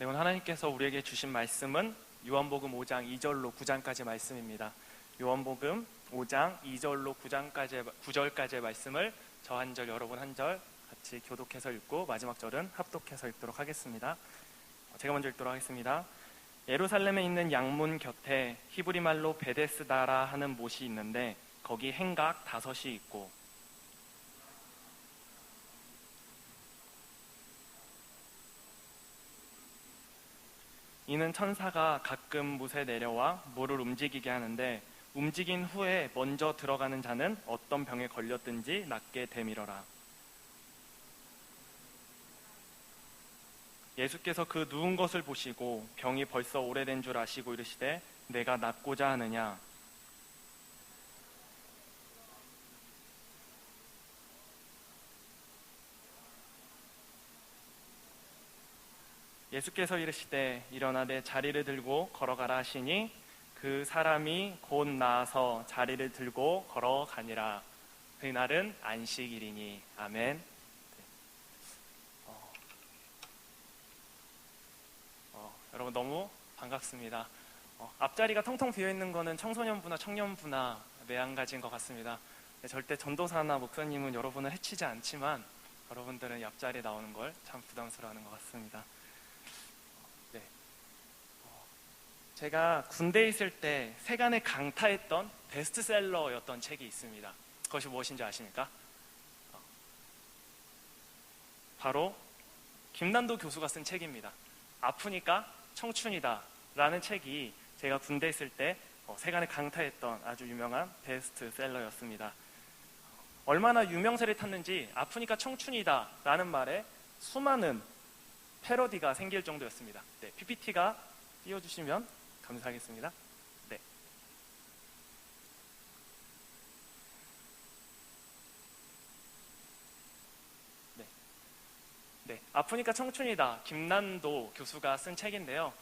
네, 오늘 하나님께서 우리에게 주신 말씀은 요한복음 5장 2절로 9장까지 말씀입니다. 요한복음 5장 2절로 9절까지의 말씀을 저 한 절, 여러분 한 절 같이 교독해서 읽고 마지막 절은 합독해서 읽도록 하겠습니다. 제가 먼저 읽도록 하겠습니다. 예루살렘에 있는 양문 곁에 히브리 말로 베데스다라 하는 못이 있는데 거기 행각 5이 있고 이는 천사가 가끔 못에 내려와 물을 움직이게 하는데 움직인 후에 먼저 들어가는 자는 어떤 병에 걸렸든지 낫게 되밀어라. 예수께서 그 누운 것을 보시고 병이 벌써 오래된 줄 아시고 이르시되 내가 낫고자 하느냐. 예수께서 이르시되 일어나 내 자리를 들고 걸어가라 하시니 그 사람이 곧 나아서 자리를 들고 걸어가니라. 그날은 안식일이니. 아멘. 여러분 너무 반갑습니다. 앞자리가 텅텅 비어있는 거는 청소년부나 청년부나 매한가지인 것 같습니다. 절대 전도사나 목사님은 여러분을 해치지 않지만 여러분들은 옆자리에 나오는 걸 참 부담스러워하는 것 같습니다. 제가 군대에 있을 때 세간에 강타했던 베스트셀러였던 책이 있습니다. 그것이 무엇인지 아십니까? 바로 김난도 교수가 쓴 책입니다. 아프니까 청춘이다 라는 책이 제가 군대에 있을 때 세간에 강타했던 아주 유명한 베스트셀러였습니다. 얼마나 유명세를 탔는지 아프니까 청춘이다 라는 말에 수많은 패러디가 생길 정도였습니다. 네, PPT가 띄워주시면 감사하겠습니다. 네. 네. 아프니까 청춘이다. 김난도 교수가 쓴 책인데요.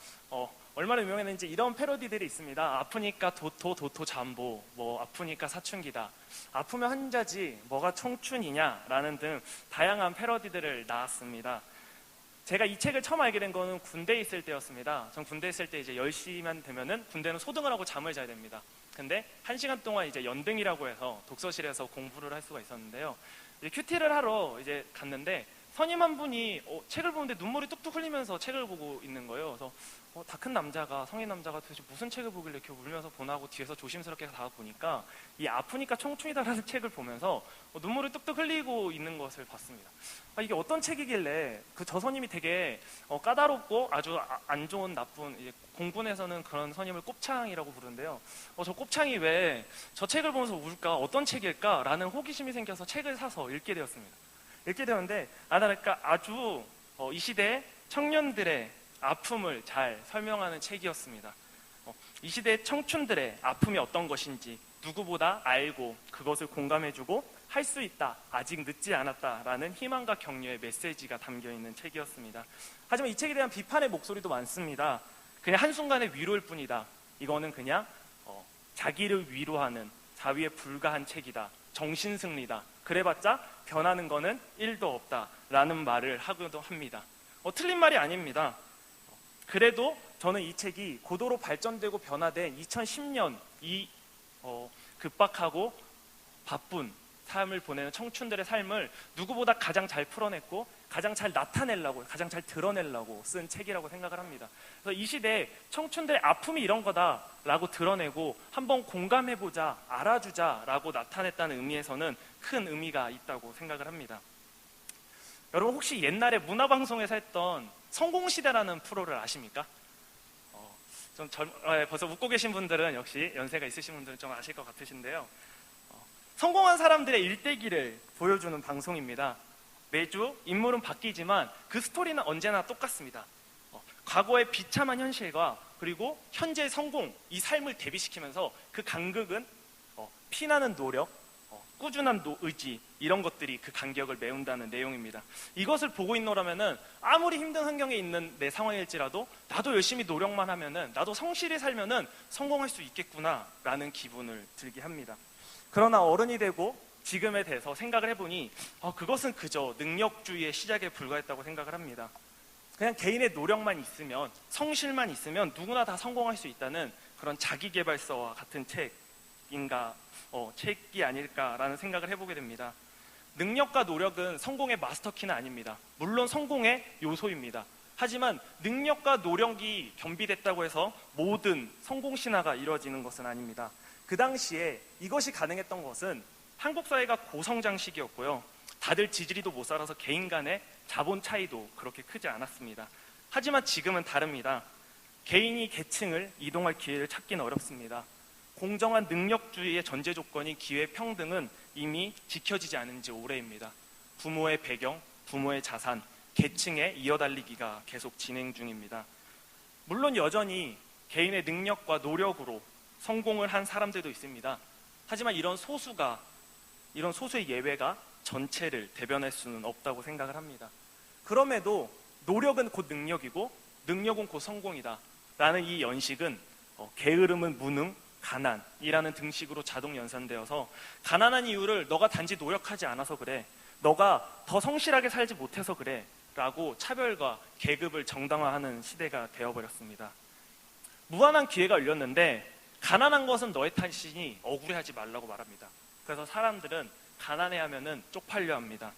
얼마나 유명했는지 이런 패러디들이 있습니다. 아프니까 도토 잠보, 아프니까 사춘기다. 아프면 한자지 뭐가 청춘이냐라는 등 다양한 패러디들을 낳았습니다. 제가 이 책을 처음 알게 된 거는 군대에 있을 때였습니다. 전 군대에 있을 때 이제 10시만 되면은 군대는 소등을 하고 잠을 자야 됩니다. 근데 1시간 동안 이제 연등이라고 해서 독서실에서 공부를 할 수가 있었는데요. 이제 큐티를 하러 이제 갔는데 선임 한 분이 책을 보는데 눈물이 뚝뚝 흘리면서 책을 보고 있는 거예요. 그래서 다 큰 남자가, 성인 남자가 도대체 무슨 책을 보길래 이렇게 울면서 보나 하고 뒤에서 조심스럽게 다가보니까 이 아프니까 청춘이다라는 책을 보면서 눈물을 뚝뚝 흘리고 있는 것을 봤습니다. 이게 어떤 책이길래 저 선임이 되게 까다롭고 아주 안 좋은 나쁜, 이제 공군에서는 그런 선임을 곱창이라고 부르는데요. 저 곱창이 왜 저 책을 보면서 울까? 어떤 책일까? 라는 호기심이 생겨서 책을 사서 읽게 되었습니다. 읽게 되었는데 아주 이 시대 청년들의 아픔을 잘 설명하는 책이었습니다. 이 시대 청춘들의 아픔이 어떤 것인지 누구보다 알고 그것을 공감해주고 할 수 있다, 아직 늦지 않았다라는 희망과 격려의 메시지가 담겨있는 책이었습니다. 하지만 이 책에 대한 비판의 목소리도 많습니다. 그냥 한순간의 위로일 뿐이다. 이거는 그냥 자기를 위로하는 자위에 불과한 책이다. 정신승리다. 그래봤자 변하는 거는 1도 없다라는 말을 하기도 합니다. 틀린 말이 아닙니다. 그래도 저는 이 책이 고도로 발전되고 변화된 2010년 이 급박하고 바쁜 삶을 보내는 청춘들의 삶을 누구보다 가장 잘 풀어냈고 가장 잘 나타내려고, 가장 잘 드러내려고 쓴 책이라고 생각을 합니다. 그래서 이 시대에 청춘들의 아픔이 이런 거다라고 드러내고 한번 공감해보자, 알아주자라고 나타냈다는 의미에서는 큰 의미가 있다고 생각을 합니다. 여러분 혹시 옛날에 문화방송에서 했던 성공시대라는 프로를 아십니까? 벌써 웃고 계신 분들은 역시 연세가 있으신 분들은 좀 아실 것 같으신데요. 성공한 사람들의 일대기를 보여주는 방송입니다. 매주 인물은 바뀌지만 그 스토리는 언제나 똑같습니다. 과거의 비참한 현실과 그리고 현재의 성공, 이 삶을 대비시키면서 그 간극은 피나는 노력, 꾸준한 의지, 이런 것들이 그 간격을 메운다는 내용입니다. 이것을 보고 있노라면은 아무리 힘든 환경에 있는 내 상황일지라도 나도 열심히 노력만 하면은, 나도 성실히 살면은 성공할 수 있겠구나라는 기분을 들게 합니다. 그러나 어른이 되고 지금에 대해서 생각을 해보니 그것은 그저 능력주의의 시작에 불과했다고 생각을 합니다. 그냥 개인의 노력만 있으면, 성실만 있으면 누구나 다 성공할 수 있다는 그런 자기계발서와 같은 책이 아닐까라는 생각을 해보게 됩니다. 능력과 노력은 성공의 마스터키는 아닙니다. 물론 성공의 요소입니다. 하지만 능력과 노력이 겸비됐다고 해서 모든 성공 신화가 이루어지는 것은 아닙니다. 그 당시에 이것이 가능했던 것은 한국 사회가 고성장 시기였고요. 다들 지지리도 못 살아서 개인 간의 자본 차이도 그렇게 크지 않았습니다. 하지만 지금은 다릅니다. 개인이 계층을 이동할 기회를 찾기는 어렵습니다. 공정한 능력주의의 전제 조건인 기회 평등은 이미 지켜지지 않은 지 오래입니다. 부모의 배경, 부모의 자산, 계층의 이어달리기가 계속 진행 중입니다. 물론 여전히 개인의 능력과 노력으로 성공을 한 사람들도 있습니다. 하지만 이런 소수의 예외가 전체를 대변할 수는 없다고 생각을 합니다. 그럼에도 노력은 곧 능력이고 능력은 곧 성공이다 라는 이 연식은 게으름은 무능, 가난이라는 등식으로 자동 연산되어서 가난한 이유를 너가 단지 노력하지 않아서 그래, 너가 더 성실하게 살지 못해서 그래 라고 차별과 계급을 정당화하는 시대가 되어버렸습니다. 무한한 기회가 열렸는데 가난한 것은 너의 탓이니 억울해하지 말라고 말합니다. 그래서 사람들은 가난해하면은 쪽팔려 합니다.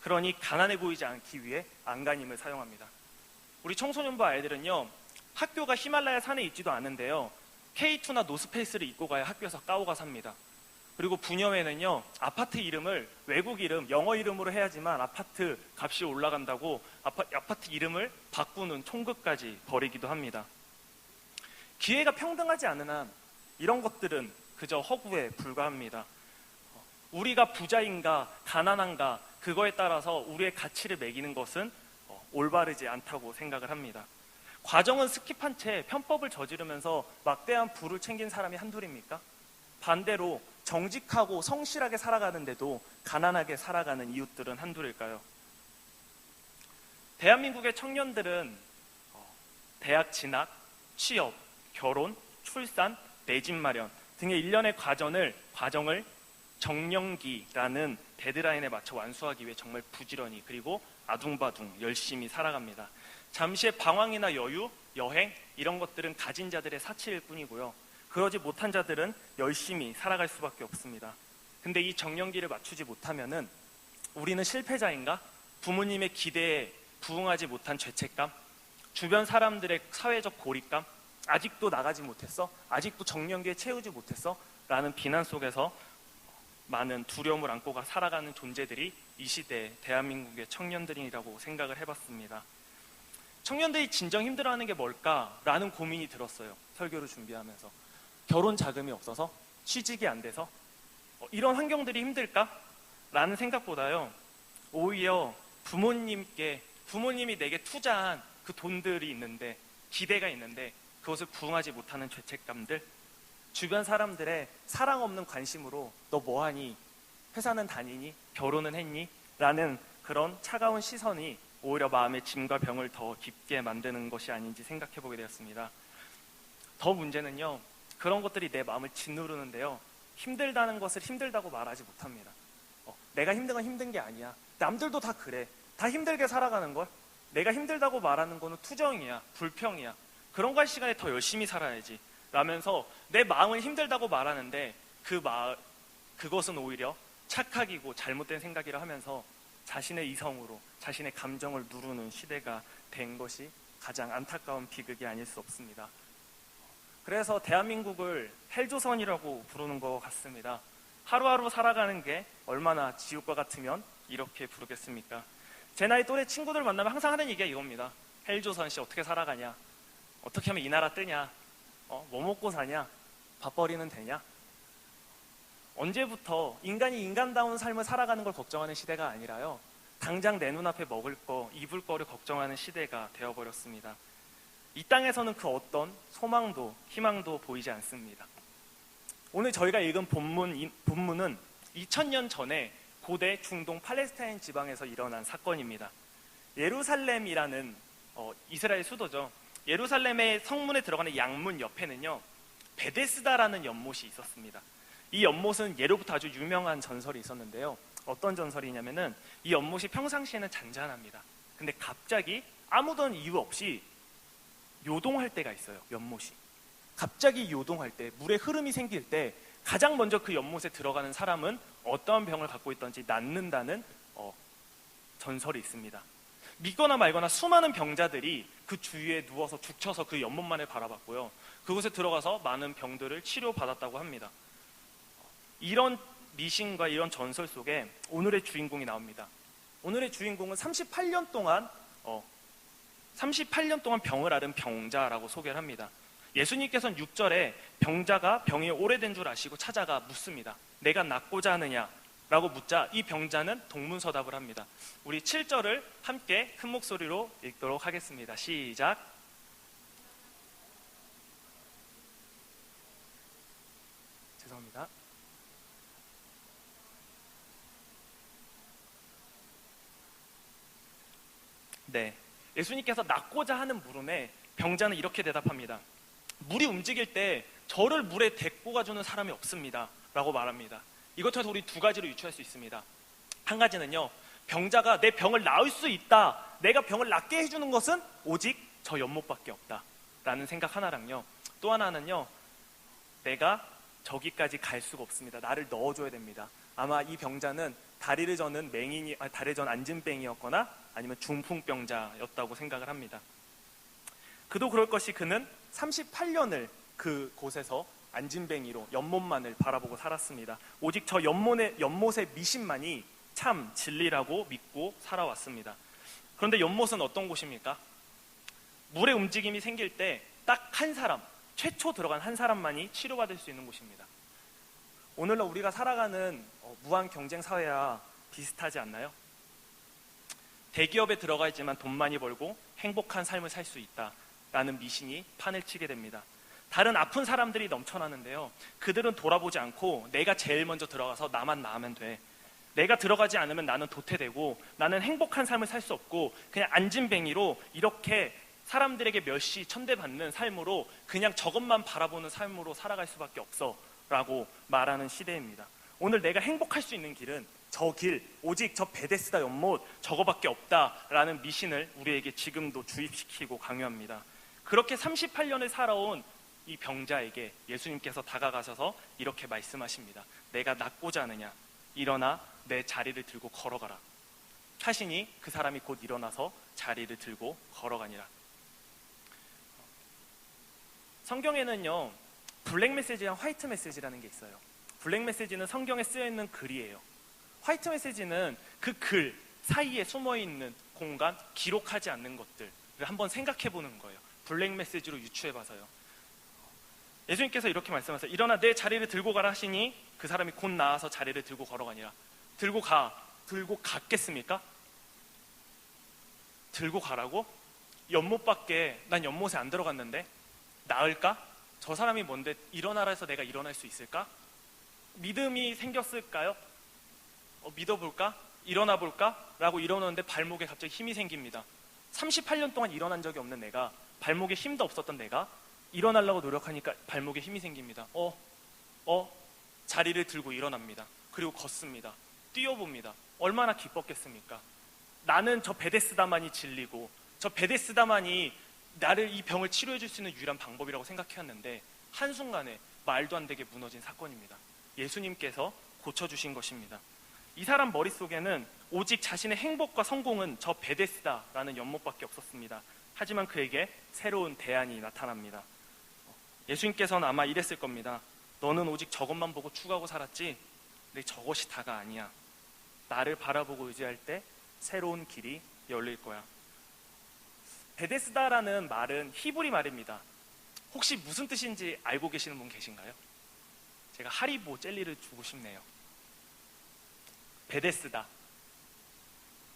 그러니 가난해 보이지 않기 위해 안간힘을 사용합니다. 우리 청소년부 아이들은요, 학교가 히말라야 산에 있지도 않은데요, K2나 노스페이스를 입고 가야 학교에서 까오가 삽니다. 그리고 부녀회는요, 아파트 이름을 외국 이름, 영어 이름으로 해야지만 아파트 값이 올라간다고 아파트 이름을 바꾸는 총극까지 벌이기도 합니다. 기회가 평등하지 않은 한 이런 것들은 그저 허구에 불과합니다. 우리가 부자인가 가난한가 그거에 따라서 우리의 가치를 매기는 것은 올바르지 않다고 생각을 합니다. 과정은 스킵한 채 편법을 저지르면서 막대한 부를 챙긴 사람이 한둘입니까? 반대로 정직하고 성실하게 살아가는데도 가난하게 살아가는 이웃들은 한둘일까요? 대한민국의 청년들은 대학 진학, 취업, 결혼, 출산, 내 집 마련 등의 일련의 과정을 정년기라는 데드라인에 맞춰 완수하기 위해 정말 부지런히 그리고 아둥바둥 열심히 살아갑니다. 잠시의 방황이나 여유, 여행 이런 것들은 가진 자들의 사치일 뿐이고요. 그러지 못한 자들은 열심히 살아갈 수밖에 없습니다. 근데 이 정년기를 맞추지 못하면은 우리는 실패자인가? 부모님의 기대에 부응하지 못한 죄책감, 주변 사람들의 사회적 고립감, 아직도 나가지 못했어? 아직도 정년기에 채우지 못했어? 라는 비난 속에서 많은 두려움을 안고 살아가는 존재들이 이 시대의 대한민국의 청년들이라고 생각을 해봤습니다. 청년들이 진정 힘들어하는 게 뭘까라는 고민이 들었어요. 설교를 준비하면서. 결혼 자금이 없어서? 취직이 안 돼서? 이런 환경들이 힘들까? 라는 생각보다요, 오히려 부모님이 내게 투자한 그 돈들이 있는데, 기대가 있는데 그것을 부응하지 못하는 죄책감들, 주변 사람들의 사랑 없는 관심으로 너 뭐하니? 회사는 다니니? 결혼은 했니? 라는 그런 차가운 시선이 오히려 마음의 짐과 병을 더 깊게 만드는 것이 아닌지 생각해보게 되었습니다. 더 문제는요, 그런 것들이 내 마음을 짓누르는데요, 힘들다는 것을 힘들다고 말하지 못합니다. 내가 힘든 건 힘든 게 아니야. 남들도 다 그래. 다 힘들게 살아가는 걸. 내가 힘들다고 말하는 거는 투정이야, 불평이야. 그런 거 할 시간에 더 열심히 살아야지 라면서 내 마음은 힘들다고 말하는데 그것은 오히려 착각이고 잘못된 생각이라 하면서 자신의 이성으로 자신의 감정을 누르는 시대가 된 것이 가장 안타까운 비극이 아닐 수 없습니다. 그래서 대한민국을 헬조선이라고 부르는 것 같습니다. 하루하루 살아가는 게 얼마나 지옥과 같으면 이렇게 부르겠습니까? 제 나이 또래 친구들 만나면 항상 하는 얘기가 이겁니다. 헬조선씨 어떻게 살아가냐? 어떻게 하면 이 나라 뜨냐? 뭐 먹고 사냐? 밥벌이는 되냐? 언제부터 인간이 인간다운 삶을 살아가는 걸 걱정하는 시대가 아니라요, 당장 내 눈앞에 먹을 거, 입을 거를 걱정하는 시대가 되어버렸습니다. 이 땅에서는 그 어떤 소망도 희망도 보이지 않습니다. 오늘 저희가 읽은 본문은 2000년 전에 고대 중동 팔레스타인 지방에서 일어난 사건입니다. 예루살렘이라는 이스라엘 수도죠. 예루살렘의 성문에 들어가는 양문 옆에는요, 베데스다라는 연못이 있었습니다. 이 연못은 예로부터 아주 유명한 전설이 있었는데요. 어떤 전설이냐면은 이 연못이 평상시에는 잔잔합니다. 근데 갑자기 아무런 이유 없이 요동할 때가 있어요. 연못이 갑자기 요동할 때, 물의 흐름이 생길 때 가장 먼저 그 연못에 들어가는 사람은 어떠한 병을 갖고 있던지 낫는다는 전설이 있습니다. 믿거나 말거나 수많은 병자들이 그 주위에 누워서 죽쳐서 그 연못만을 바라봤고요, 그곳에 들어가서 많은 병들을 치료받았다고 합니다. 이런 미신과 이런 전설 속에 오늘의 주인공이 나옵니다. 오늘의 주인공은 38년 동안 병을 앓은 병자라고 소개를 합니다. 예수님께서는 6절에 병자가 병이 오래된 줄 아시고 찾아가 묻습니다. 내가 낫고자 하느냐? 라고 묻자 이 병자는 동문서답을 합니다. 우리 7절을 함께 큰 목소리로 읽도록 하겠습니다. 시작. 죄송합니다. 네, 예수님께서 낫고자 하는 물음에 병자는 이렇게 대답합니다. 물이 움직일 때 저를 물에 데리고 가주는 사람이 없습니다 라고 말합니다. 이것 통해서 우리 두 가지로 유추할 수 있습니다. 한 가지는요, 병자가 내 병을 나을 수 있다, 내가 병을 낫게 해주는 것은 오직 저 연못밖에 없다 라는 생각 하나랑요, 또 하나는요, 내가 저기까지 갈 수가 없습니다, 나를 넣어줘야 됩니다. 아마 이 병자는 다리를 저는 다리를 전 안진뱅이였거나 아니면 중풍병자였다고 생각을 합니다. 그도 그럴 것이 그는 38년을 그곳에서 안진뱅이로 연못만을 바라보고 살았습니다. 오직 저 연못의 미신만이 참 진리라고 믿고 살아왔습니다. 그런데 연못은 어떤 곳입니까? 물의 움직임이 생길 때 딱 한 사람, 최초 들어간 한 사람만이 치료받을 수 있는 곳입니다. 오늘날 우리가 살아가는 무한 경쟁 사회와 비슷하지 않나요? 대기업에 들어가 있지만 돈 많이 벌고 행복한 삶을 살 수 있다라는 미신이 판을 치게 됩니다. 다른 아픈 사람들이 넘쳐나는데요, 그들은 돌아보지 않고 내가 제일 먼저 들어가서 나만 나으면 돼, 내가 들어가지 않으면 나는 도태되고 나는 행복한 삶을 살 수 없고 그냥 안진뱅이로 이렇게 사람들에게 멸시 천대받는 삶으로 그냥 저것만 바라보는 삶으로 살아갈 수밖에 없어 라고 말하는 시대입니다. 오늘 내가 행복할 수 있는 길은 저 길, 오직 저 베데스다 연못 저거밖에 없다라는 미신을 우리에게 지금도 주입시키고 강요합니다. 그렇게 38년을 살아온 이 병자에게 예수님께서 다가가셔서 이렇게 말씀하십니다. 내가 낫고자 하느냐? 일어나 내 자리를 들고 걸어가라. 하시니 그 사람이 곧 일어나서 자리를 들고 걸어가니라. 성경에는요, 블랙 메시지랑 화이트 메시지라는 게 있어요. 블랙 메시지는 성경에 쓰여있는 글이에요. 화이트 메시지는 그 글 사이에 숨어있는 공간, 기록하지 않는 것들을 한번 생각해보는 거예요. 블랙 메시지로 유추해봐서요. 예수님께서 이렇게 말씀하세요. 일어나 내 자리를 들고 가라 하시니 그 사람이 곧 나와서 자리를 들고 걸어가니라. 들고 갔겠습니까? 들고 가라고? 연못밖에, 난 연못에 안 들어갔는데 나을까? 저 사람이 뭔데 일어나라 해서 내가 일어날 수 있을까? 믿음이 생겼을까요? 믿어볼까? 일어나볼까? 라고 일어나는데 발목에 갑자기 힘이 생깁니다. 38년 동안 일어난 적이 없는 내가, 발목에 힘도 없었던 내가 일어나려고 노력하니까 발목에 힘이 생깁니다. 자리를 들고 일어납니다. 그리고 걷습니다. 뛰어봅니다. 얼마나 기뻤겠습니까? 나는 저 베데스다만이 진리고 저 베데스다만이 나를 이 병을 치료해 줄 수 있는 유일한 방법이라고 생각해왔는데 한순간에 말도 안 되게 무너진 사건입니다. 예수님께서 고쳐주신 것입니다. 이 사람 머릿속에는 오직 자신의 행복과 성공은 저 베데스다라는 연못밖에 없었습니다. 하지만 그에게 새로운 대안이 나타납니다. 예수님께서는 아마 이랬을 겁니다. 너는 오직 저것만 보고 추구하고 살았지? 근데 저것이 다가 아니야. 나를 바라보고 의지할 때 새로운 길이 열릴 거야. 베데스다라는 말은 히브리 말입니다. 혹시 무슨 뜻인지 알고 계시는 분 계신가요? 제가 하리보 젤리를 주고 싶네요. 베데스다.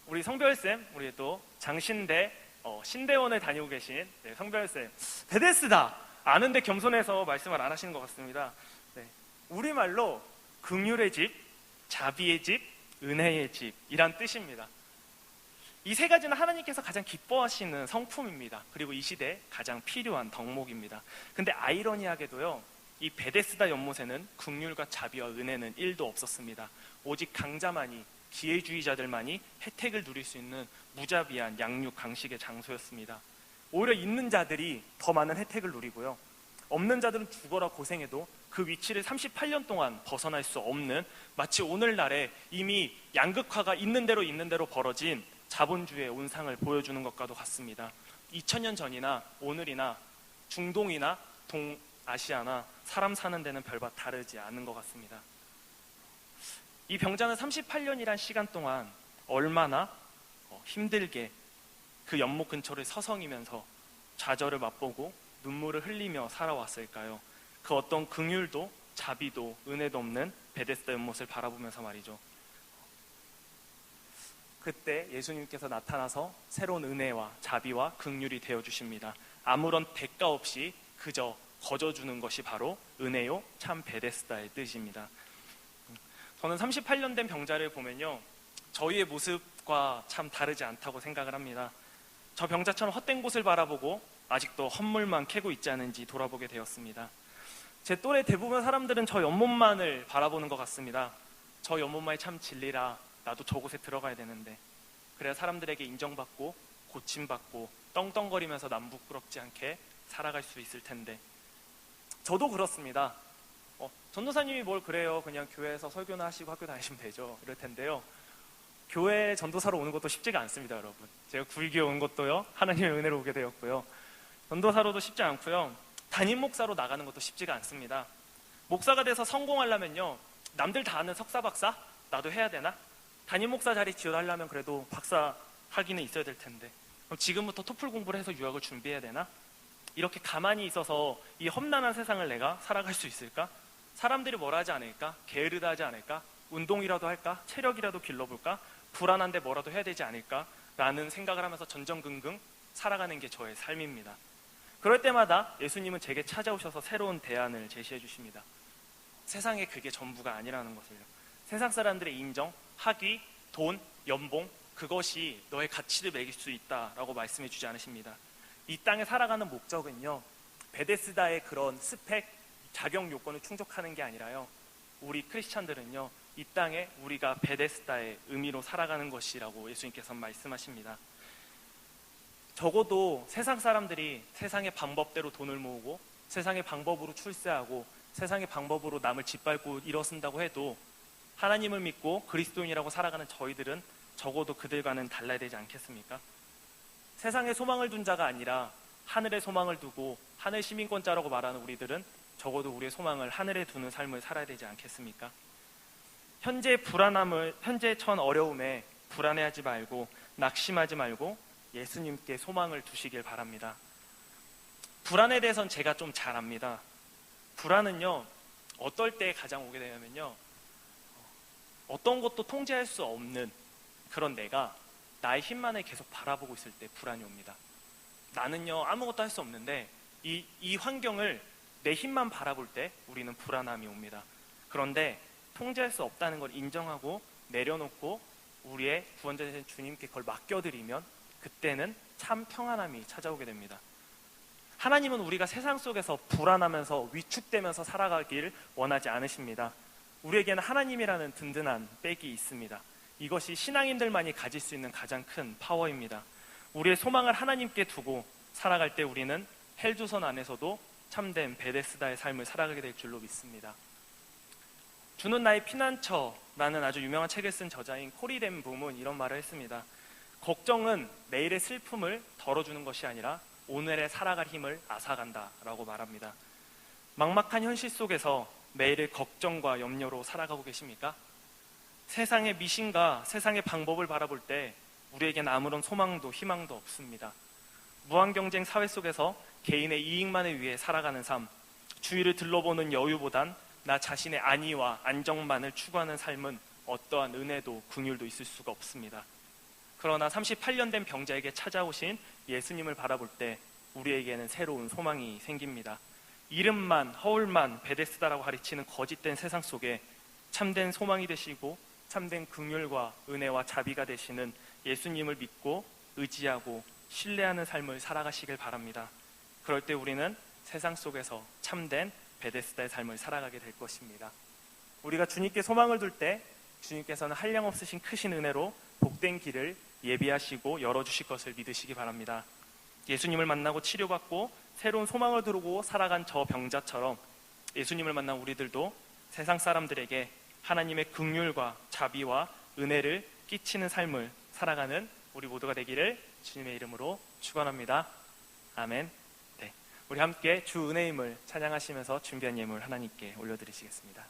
우리 성별쌤, 우리 또 장신대 신대원을 다니고 계신 성별쌤, 베데스다 아는데 겸손해서 말씀을 안 하시는 것 같습니다. 네. 우리말로 긍휼의 집, 자비의 집, 은혜의 집이란 뜻입니다. 이 세 가지는 하나님께서 가장 기뻐하시는 성품입니다. 그리고 이 시대에 가장 필요한 덕목입니다. 근데 아이러니하게도요, 이 베데스다 연못에는 긍휼과 자비와 은혜는 1도 없었습니다. 오직 강자만이 기회주의자들만이 혜택을 누릴 수 있는 무자비한 양육 강식의 장소였습니다. 오히려 있는 자들이 더 많은 혜택을 누리고요, 없는 자들은 죽어라 고생해도 그 위치를 38년 동안 벗어날 수 없는, 마치 오늘날에 이미 양극화가 있는 대로 벌어진 자본주의의 온상을 보여주는 것과도 같습니다. 2000년 전이나 오늘이나 중동이나 동아시아나 사람 사는 데는 별바 다르지 않은 것 같습니다. 이 병자는 38년이란 시간 동안 얼마나 힘들게 그 연못 근처를 서성이면서 좌절을 맛보고 눈물을 흘리며 살아왔을까요? 그 어떤 긍휼도 자비도 은혜도 없는 베데스다 연못을 바라보면서 말이죠. 그때 예수님께서 나타나서 새로운 은혜와 자비와 긍휼이 되어주십니다. 아무런 대가 없이 그저 거저주는 것이 바로 은혜요 참 베데스다의 뜻입니다. 저는 38년 된 병자를 보면요, 저희의 모습과 참 다르지 않다고 생각을 합니다. 저 병자처럼 헛된 곳을 바라보고 아직도 헛물만 캐고 있지 않은지 돌아보게 되었습니다. 제 또래 대부분 사람들은 저 연못만을 바라보는 것 같습니다. 저 연못만이 참 진리라, 나도 저곳에 들어가야 되는데, 그래야 사람들에게 인정받고 고침받고 떵떵거리면서 남 부끄럽지 않게 살아갈 수 있을 텐데. 저도 그렇습니다. 전도사님이 뭘 그래요, 그냥 교회에서 설교나 하시고 학교 다니시면 되죠, 이럴 텐데요, 교회 전도사로 오는 것도 쉽지가 않습니다. 여러분, 제가 굴기에 온 것도요 하나님의 은혜로 오게 되었고요, 전도사로도 쉽지 않고요, 담임 목사로 나가는 것도 쉽지가 않습니다. 목사가 돼서 성공하려면요, 남들 다 아는 석사 박사 나도 해야 되나? 담임 목사 자리 지원하려면 그래도 박사 학위는 있어야 될 텐데, 그럼 지금부터 토플 공부를 해서 유학을 준비해야 되나? 이렇게 가만히 있어서 이 험난한 세상을 내가 살아갈 수 있을까? 사람들이 뭐라 하지 않을까? 게으르다 하지 않을까? 운동이라도 할까? 체력이라도 길러볼까? 불안한데 뭐라도 해야 되지 않을까? 라는 생각을 하면서 전전긍긍 살아가는 게 저의 삶입니다. 그럴 때마다 예수님은 제게 찾아오셔서 새로운 대안을 제시해 주십니다. 세상에 그게 전부가 아니라는 것을요. 세상 사람들의 인정, 학위, 돈, 연봉, 그것이 너의 가치를 매길 수 있다라고 말씀해 주지 않으십니다. 이 땅에 살아가는 목적은요, 베데스다의 그런 스펙, 자격 요건을 충족하는 게 아니라요, 우리 크리스찬들은요, 이 땅에 우리가 베데스다의 의미로 살아가는 것이라고 예수님께서 말씀하십니다. 적어도 세상 사람들이 세상의 방법대로 돈을 모으고 세상의 방법으로 출세하고 세상의 방법으로 남을 짓밟고 일어선다고 해도 하나님을 믿고 그리스도인이라고 살아가는 저희들은 적어도 그들과는 달라야 되지 않겠습니까? 세상에 소망을 둔 자가 아니라 하늘에 소망을 두고 하늘 시민권자라고 말하는 우리들은 적어도 우리의 소망을 하늘에 두는 삶을 살아야 되지 않겠습니까? 현재 처한 어려움에 불안해하지 말고 낙심하지 말고 예수님께 소망을 두시길 바랍니다. 불안에 대해서는 제가 좀 잘 압니다. 불안은요, 어떨 때 가장 오게 되냐면요, 어떤 것도 통제할 수 없는 그런 내가 나의 힘만을 계속 바라보고 있을 때 불안이 옵니다. 나는요, 아무것도 할 수 없는데 이 환경을 내 힘만 바라볼 때 우리는 불안함이 옵니다. 그런데 통제할 수 없다는 걸 인정하고 내려놓고 우리의 구원자 되신 주님께 그걸 맡겨드리면 그때는 참 평안함이 찾아오게 됩니다. 하나님은 우리가 세상 속에서 불안하면서 위축되면서 살아가길 원하지 않으십니다. 우리에게는 하나님이라는 든든한 백이 있습니다. 이것이 신앙인들만이 가질 수 있는 가장 큰 파워입니다. 우리의 소망을 하나님께 두고 살아갈 때 우리는 헬조선 안에서도 참된 베데스다의 삶을 살아가게 될 줄로 믿습니다. 주는 나의 피난처라는 아주 유명한 책을 쓴 저자인 코리 댄 붐은 이런 말을 했습니다. 걱정은 내일의 슬픔을 덜어주는 것이 아니라 오늘의 살아갈 힘을 앗아간다 라고 말합니다. 막막한 현실 속에서 매일의 걱정과 염려로 살아가고 계십니까? 세상의 미신과 세상의 방법을 바라볼 때 우리에겐 아무런 소망도 희망도 없습니다. 무한경쟁 사회 속에서 개인의 이익만을 위해 살아가는 삶, 주위를 둘러보는 여유보단 나 자신의 안위와 안정만을 추구하는 삶은 어떠한 은혜도 긍휼도 있을 수가 없습니다. 그러나 38년 된 병자에게 찾아오신 예수님을 바라볼 때 우리에게는 새로운 소망이 생깁니다. 이름만 허울만 베데스다라고 가르치는 거짓된 세상 속에 참된 소망이 되시고 참된 긍휼과 은혜와 자비가 되시는 예수님을 믿고 의지하고 신뢰하는 삶을 살아가시길 바랍니다. 그럴 때 우리는 세상 속에서 참된 베데스다의 삶을 살아가게 될 것입니다. 우리가 주님께 소망을 둘 때 주님께서는 한량없으신 크신 은혜로 복된 길을 예비하시고 열어주실 것을 믿으시기 바랍니다. 예수님을 만나고 치료받고 새로운 소망을 두르고 살아간 저 병자처럼 예수님을 만난 우리들도 세상 사람들에게 하나님의 긍휼과 자비와 은혜를 끼치는 삶을 살아가는 우리 모두가 되기를 주님의 이름으로 축원합니다. 아멘. 네, 우리 함께 주 은혜임을 찬양하시면서 준비한 예물 하나님께 올려드리시겠습니다.